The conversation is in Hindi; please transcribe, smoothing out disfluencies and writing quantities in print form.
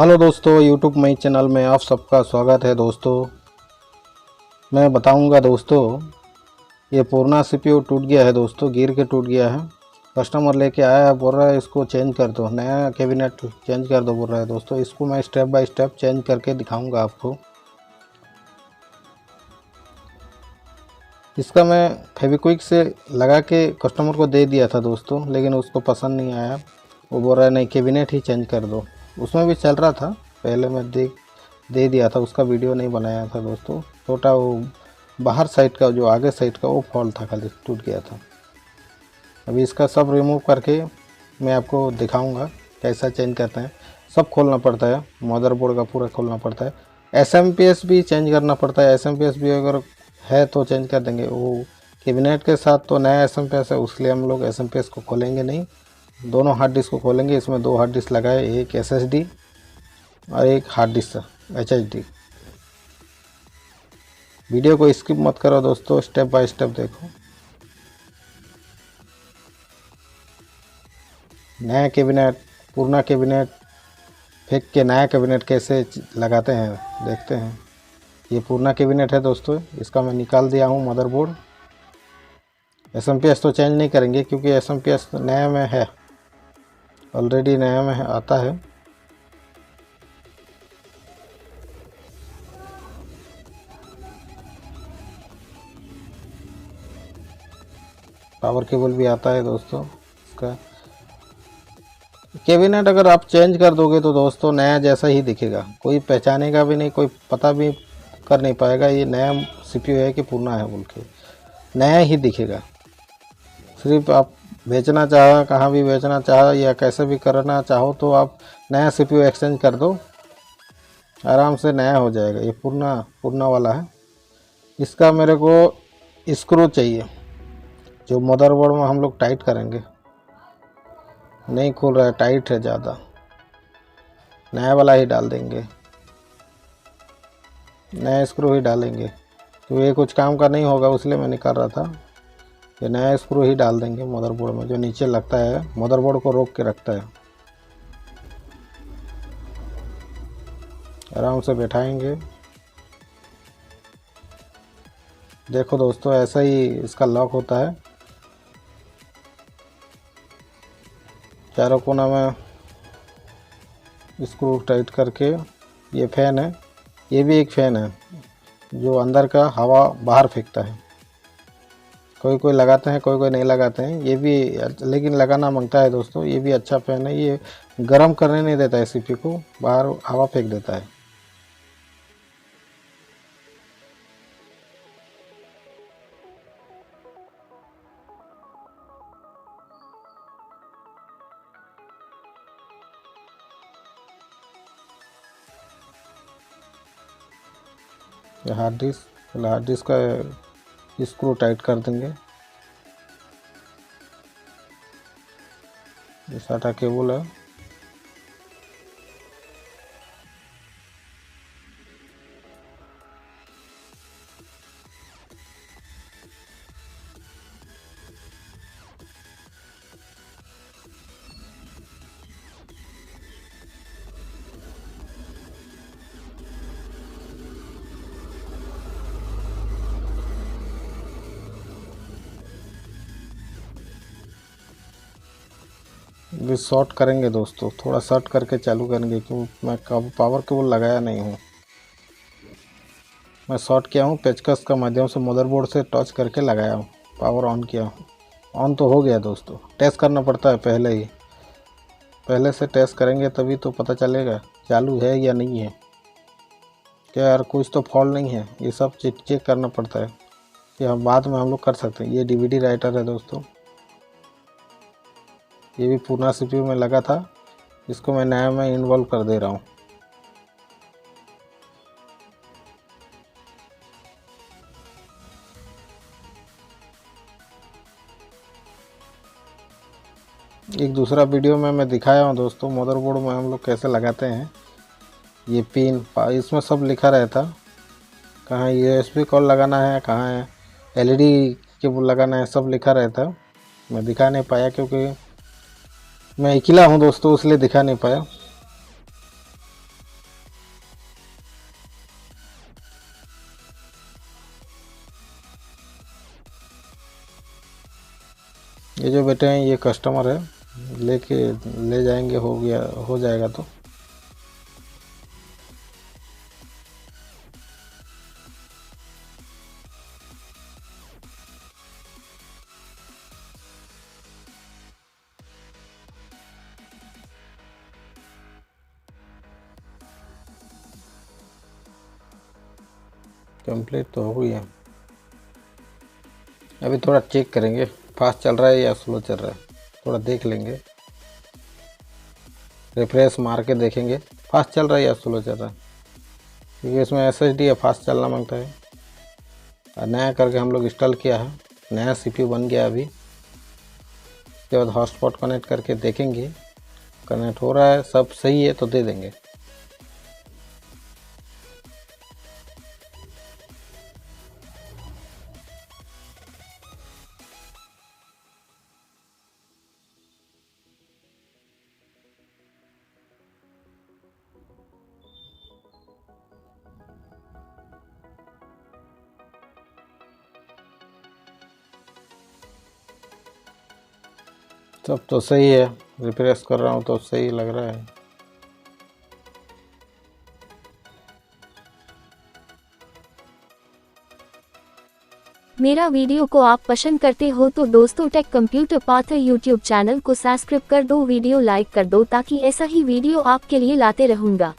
हेलो दोस्तों, यूट्यूब मई चैनल में आप सबका स्वागत है। दोस्तों मैं बताऊंगा दोस्तों, ये पुराना सीपीयू टूट गया है दोस्तों, गिर के टूट गया है। कस्टमर लेके आया है, बोल रहा है इसको चेंज कर दो, नया कैबिनेट चेंज कर दो बोल रहा है दोस्तों। इसको मैं स्टेप बाय स्टेप चेंज करके दिखाऊंगा आपको। इसका मैं फेविक्विक से लगा के कस्टमर को दे दिया था दोस्तों, लेकिन उसको पसंद नहीं आया। वो बोल रहा है नहीं, कैबिनेट ही चेंज कर दो। उसमें भी चल रहा था, पहले मैं दे दिया था, उसका वीडियो नहीं बनाया था दोस्तों। छोटा वो बाहर साइड का, जो आगे साइड का वो फॉल्ट था, खाली टूट गया था। अभी इसका सब रिमूव करके मैं आपको दिखाऊंगा कैसा चेंज करते हैं। सब खोलना पड़ता है, मदरबोर्ड का पूरा खोलना पड़ता है। एसएमपीएस भी चेंज करना पड़ता है। एसएमपीएस भी अगर है तो चेंज कर देंगे। वो कैबिनेट के साथ तो नया एसएमपीएस है, उसलिए हम लोग एसएमपीएस को खोलेंगे नहीं। दोनों हार्ड डिस्क को खोलेंगे। इसमें 2 हार्ड डिस्क लगाए, एक एसएसडी और एक हार्ड डिस्क एचएचडी। वीडियो को स्किप मत करो दोस्तों, स्टेप बाय स्टेप देखो। नया कैबिनेट पुराना कैबिनेट फेंक के नया कैबिनेट कैसे लगाते हैं देखते हैं। ये पुराना कैबिनेट है दोस्तों, इसका मैं निकाल दिया हूँ मदरबोर्ड। एसएमपीएस तो चेंज नहीं करेंगे क्योंकि एसएमपीएस नया में है, ऑलरेडी नया में आता है। पावर केबल भी आता है दोस्तों। इसका कैबिनेट अगर आप चेंज कर दोगे तो दोस्तों नया जैसा ही दिखेगा, कोई पहचानेगा भी नहीं, कोई पता भी कर नहीं पाएगा ये नया सीपीयू है कि पुराना है बोल के। नया ही दिखेगा। सिर्फ आप बेचना चाहो, कहाँ भी बेचना चाहो या कैसे भी करना चाहो तो आप नया सीपीयू एक्सचेंज कर दो, आराम से नया हो जाएगा। ये पुराना वाला है। इसका मेरे को स्क्रू चाहिए, जो मदरबोर्ड में हम लोग टाइट करेंगे। नहीं खुल रहा है, टाइट है ज़्यादा, नया वाला ही डाल देंगे, नया स्क्रू ही डालेंगे। तो ये कुछ काम का नहीं होगा, इसलिए मैं निकाल रहा था। ये नया स्क्रू ही डाल देंगे मदरबोर्ड में, जो नीचे लगता है, मदरबोर्ड को रोक के रखता है। आराम से बैठाएंगे। देखो दोस्तों, ऐसा ही इसका लॉक होता है। चारों कोना में स्क्रू टाइट करके। ये फैन है, ये भी एक फ़ैन है जो अंदर का हवा बाहर फेंकता है। कोई कोई लगाते हैं, कोई कोई नहीं लगाते हैं। ये भी लेकिन लगाना मांगता है दोस्तों। ये भी अच्छा फ़ैन है। ये गर्म करने नहीं देता है सीपीयू को, बाहर हवा फेंक देता है। ये हार्ड डिस्क का स्क्रू टाइट कर देंगे। ये साटा केबल है। ये शॉर्ट करेंगे दोस्तों, थोड़ा शॉर्ट करके चालू करेंगे क्योंकि मैं पावर केबल लगाया नहीं हूँ। मैं शॉर्ट किया हूँ, पेचकस का माध्यम से मदरबोर्ड से टच करके लगाया हूँ, पावर ऑन किया हूँ। ऑन तो हो गया दोस्तों। टेस्ट करना पड़ता है पहले से टेस्ट करेंगे तभी तो पता चलेगा चालू है या नहीं है। क्या यार, कुछ तो फॉल्ट नहीं है, ये सब चेक करना पड़ता है कि हम बाद में हम लोग कर सकते हैं। ये डीवीडी राइटर है दोस्तों, ये भी पुराना सीपीयू में लगा था, इसको मैं नया में इन्वॉल्व कर दे रहा हूँ। एक दूसरा वीडियो में मैं दिखाया हूँ दोस्तों, मदरबोर्ड में हम लोग कैसे लगाते हैं। ये पिन इसमें सब लिखा रहता, कहाँ यूएसबी कॉल लगाना है, कहाँ है एलईडी केबल लगाना है, सब लिखा रहता। मैं दिखा नहीं पाया क्योंकि मैं अकेला हूँ दोस्तों, इसलिए दिखा नहीं पाया। ये जो बेटे हैं ये कस्टमर है, लेके ले जाएंगे, हो जाएगा तो। कंप्लीट तो हो गई है। अभी थोड़ा चेक करेंगे फास्ट चल रहा है या स्लो चल रहा है, थोड़ा देख लेंगे, रिफ्रेश मार के देखेंगे फास्ट चल रहा है या स्लो चल रहा है, क्योंकि इसमें SSD है, फास्ट चलना मांगता है। और नया करके हम लोग इंस्टॉल किया है, नया CPU बन गया अभी। उसके बाद हॉटस्पॉट कनेक्ट करके देखेंगे, कनेक्ट हो रहा है, सब सही है तो दे देंगे। सब तो सही है, रिफ्रेश कर रहा हूँ तो सही लग रहा है। मेरा वीडियो को आप पसंद करते हो तो दोस्तों Tech Computer Path YouTube channel को सब्सक्राइब कर दो, वीडियो लाइक कर दो, ताकि ऐसा ही वीडियो आपके लिए लाते रहूँगा।